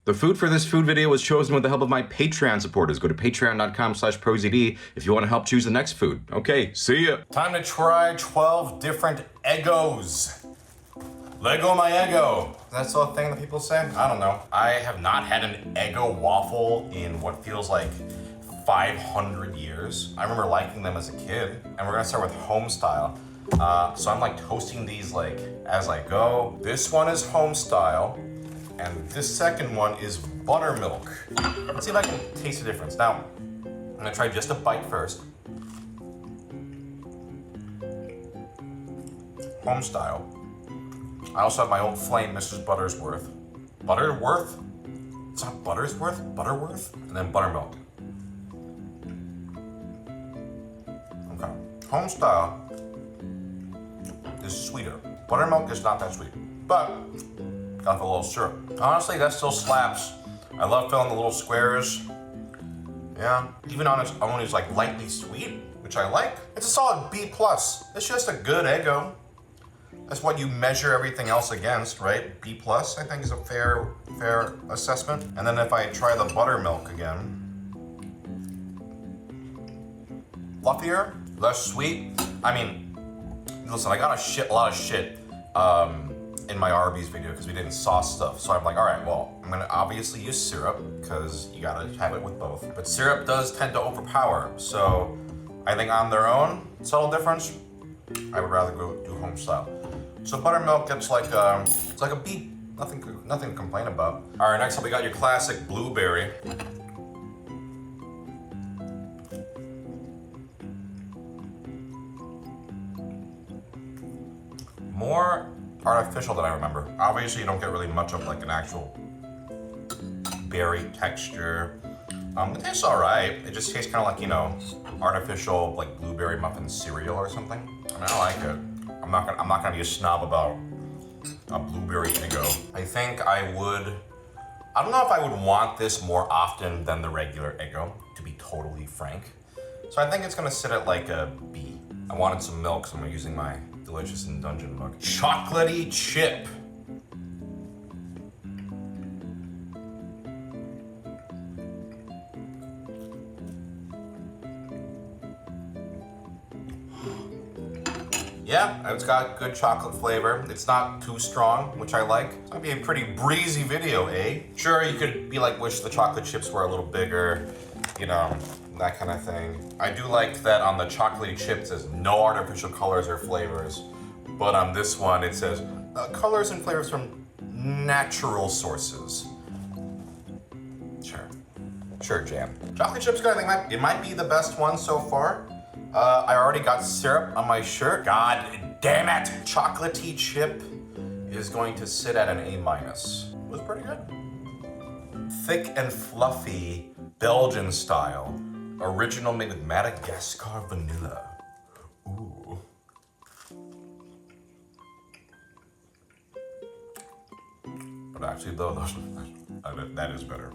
The food for this food video was chosen with the help of my Patreon supporters. Go to patreon.com/ProZD if you want to help choose the next food. Okay, see ya. Time to try 12 different Eggos. Lego my Eggo. That's the thing that people say? I don't know. I have not had an Eggo waffle in what feels like 500 years. I remember liking them as a kid. And we're gonna start with home style. So I'm like toasting these like as I go. This one is home style. And this second one is buttermilk. Let's see if I can taste the difference. Now, I'm gonna try just a bite first. Home style. I also have my old flame, Mrs. Buttersworth. Butterworth? It's not Buttersworth? Butterworth? And then buttermilk. Okay. Home style is sweeter. Buttermilk is not that sweet, but got a little syrup. Honestly, that still slaps. I love filling the little squares. Yeah, even on its own, it's like lightly sweet, which I like. It's a solid B+. It's just a good Eggo. That's what you measure everything else against, right? B+, I think is a fair assessment. And then if I try the buttermilk again, fluffier, less sweet. I mean, listen, I got a lot of shit in my Arby's video because we didn't sauce stuff. So I'm like, all right, well, I'm gonna obviously use syrup because you gotta have it with both. But syrup does tend to overpower. So I think on their own, subtle difference, I would rather go do home style. So buttermilk gets like it's like a B. Nothing to complain about. All right, next up we got your classic blueberry. More artificial than I remember. Obviously, you don't get really much of like an actual berry texture. It tastes all right. It just tastes kind of like, you know, artificial like blueberry muffin cereal or something. I mean, I like it. I'm not gonna be a snob about a blueberry Eggo. I think I don't know if I would want this more often than the regular Eggo, to be totally frank. So I think it's gonna sit at like a B. I wanted some milk, so I'm using my delicious in dungeon mug. Chocolatey chip. Yeah, it's got good chocolate flavor. It's not too strong, which I like. It's gonna be a pretty breezy video, eh? Sure, you could be like, wish the chocolate chips were a little bigger, you know, that kind of thing. I do like that on the chocolatey chip it says no artificial colors or flavors, but on this one it says colors and flavors from natural sources. Sure, jam. Chocolate chip's good. I think it might be the best one so far. I already got syrup on my shirt. God damn it! Chocolatey chip is going to sit at an A-. It was pretty good. Thick and fluffy Belgian style. Original made with Madagascar vanilla. Ooh. But actually though, that is better.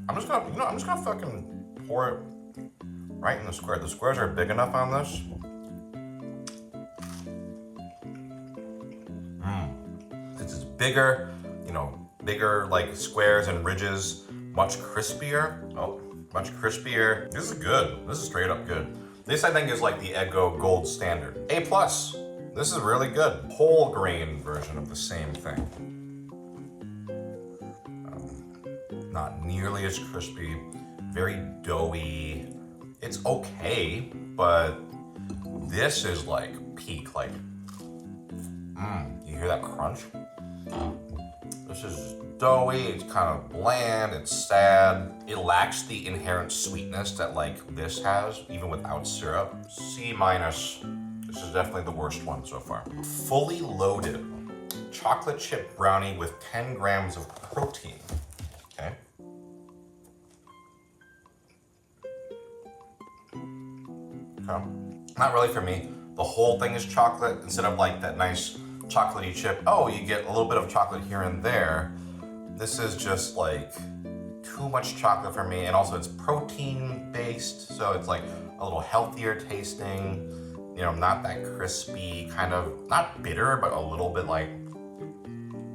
I'm just gonna fucking pour it right in the square. The squares are big enough on this. This is bigger, you know, bigger like squares and ridges, much crispier. Oh, much crispier. This is good. This is straight up good. This I think is like the Eggo gold standard. A+. This is really good. Whole grain version of the same thing. Not nearly as crispy, very doughy. It's okay, but this is like peak, like, you hear that crunch? This is doughy, it's kind of bland, it's sad. It lacks the inherent sweetness that like this has, even without syrup. C-. This is definitely the worst one so far. Fully loaded chocolate chip brownie with 10 grams of protein, okay? Not really for me. The whole thing is chocolate instead of like that nice chocolatey chip. Oh, you get a little bit of chocolate here and there. This is just like too much chocolate for me, and also it's protein based, so it's like a little healthier tasting, you know, not that crispy, kind of, not bitter, but a little bit like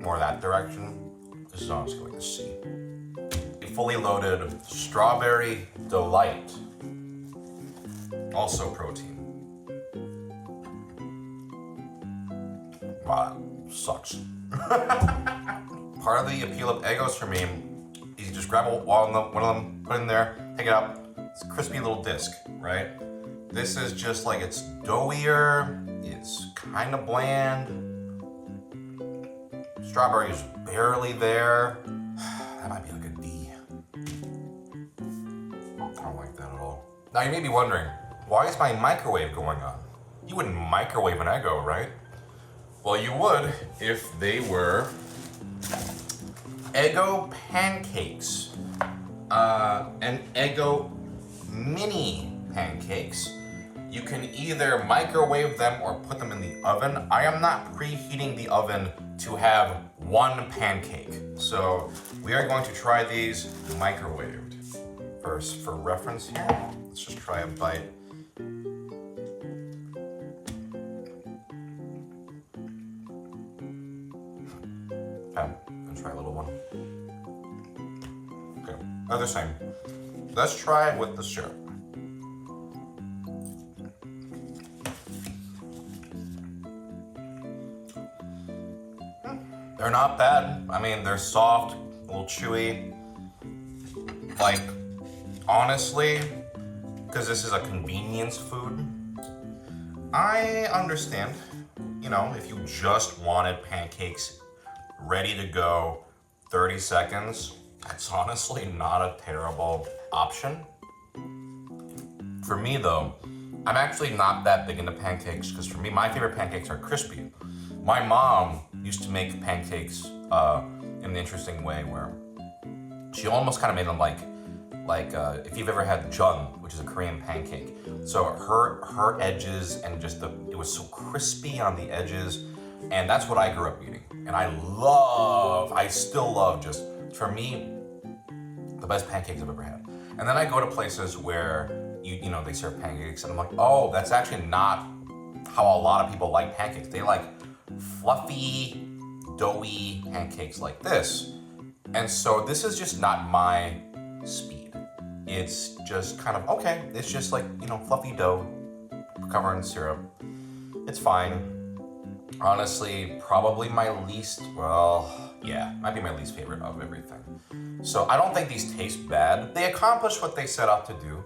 more that direction. This is honestly like a C. fully loaded strawberry delight. Also protein. Wow, that sucks. Part of the appeal of Eggos for me is you just grab one of them, put it in there, pick it up. It's a crispy little disc, right? This is just like, it's doughier, it's kind of bland. Strawberry is barely there. That might be like a D. I don't like that at all. Now you may be wondering, why is my microwave going on? You wouldn't microwave an Eggo, right? Well, you would if they were Eggo pancakes. And Eggo mini pancakes. You can either microwave them or put them in the oven. I am not preheating the oven to have one pancake. So we are going to try these microwaved. First, for reference here, let's just try a bite. Okay, gonna try a little one. Okay, they're the same. Let's try it with the syrup. They're not bad. I mean, they're soft, a little chewy. Like, honestly, because this is a convenience food, I understand, you know, if you just wanted pancakes ready to go, 30 seconds, that's honestly not a terrible option. For me though, I'm actually not that big into pancakes because for me, my favorite pancakes are crispy. My mom used to make pancakes in an interesting way where she almost kind of made them like if you've ever had jung, which is a Korean pancake. So her edges and just it was so crispy on the edges, and that's what I grew up eating. And I still love just, for me, the best pancakes I've ever had. And then I go to places where you know they serve pancakes, and I'm like, oh, that's actually not how a lot of people like pancakes. They like fluffy, doughy pancakes like this. And so this is just not my speed. It's just kind of, okay, it's just like, you know, fluffy dough covered in syrup. It's fine. Honestly, probably my least, well, yeah, might be my least favorite of everything. So I don't think these taste bad. They accomplish what they set out to do.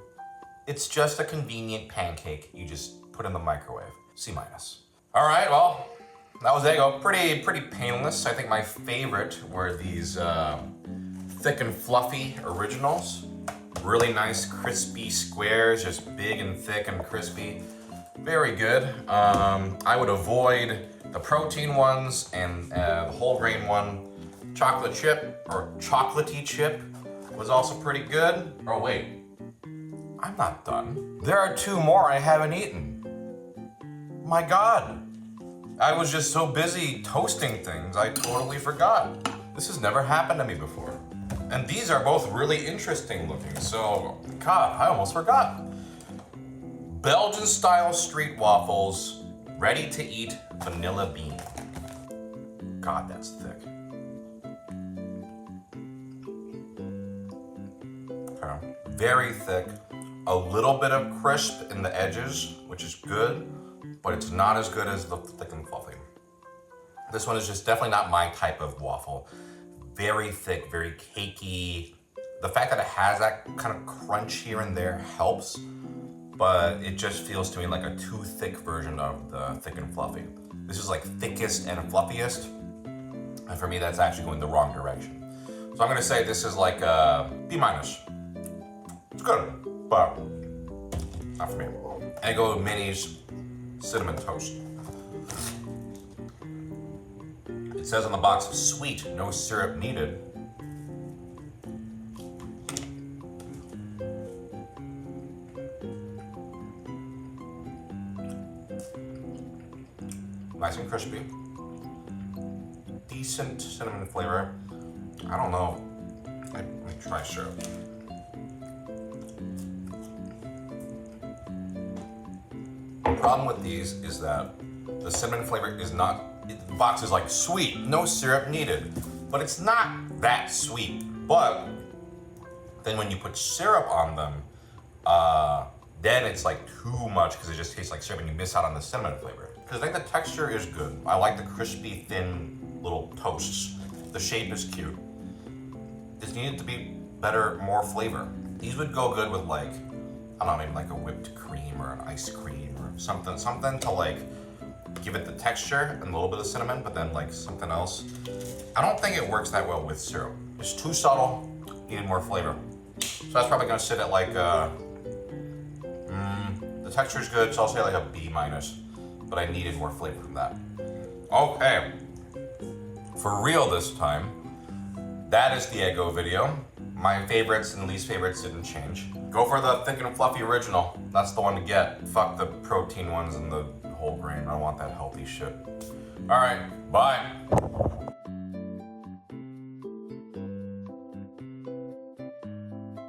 It's just a convenient pancake you just put in the microwave. C-. All right, well, that was Eggo. Pretty painless. I think my favorite were these thick and fluffy originals. Really nice crispy squares, just big and thick and crispy. Very good. I would avoid the protein ones and the whole grain one. Chocolate chip or chocolatey chip was also pretty good. Oh wait, I'm not done. There are two more I haven't eaten. My God. I was just so busy toasting things, I totally forgot. This has never happened to me before. And these are both really interesting looking, so, God, I almost forgot. Belgian style street waffles, ready to eat vanilla bean. God, that's thick. Okay. Very thick. A little bit of crisp in the edges, which is good, but it's not as good as the thick and fluffy. This one is just definitely not my type of waffle. Very thick, very cakey. The fact that it has that kind of crunch here and there helps, but it just feels to me like a too thick version of the thick and fluffy. This is like thickest and fluffiest, and for me that's actually going the wrong direction. So I'm gonna say this is like a B-. It's good, but not for me. Eggo Minis Cinnamon Toast. It says on the box, sweet, no syrup needed. Nice and crispy. Decent cinnamon flavor. I don't know. Let me try syrup. The problem with these is that the cinnamon flavor is not, the box is like sweet, no syrup needed, but it's not that sweet. But Then when you put syrup on them, then it's like too much because it just tastes like syrup and you miss out on the cinnamon flavor. Because I think the texture is good. I like the crispy, thin little toasts. The shape is cute. This needed to be better, more flavor. These would go good with like, I don't know, maybe like a whipped cream or an ice cream or something to like give it the texture and a little bit of cinnamon, but then like something else. I don't think it works that well with syrup. It's too subtle, needed more flavor. So that's probably gonna sit at like, the texture's good, so I'll say like a B minus, but I needed more flavor from that. Okay, for real this time, that is the Eggo video. My favorites and least favorites didn't change. Go for the thick and fluffy original. That's the one to get. Fuck the protein ones and the whole grain. I want that healthy shit. All right, bye.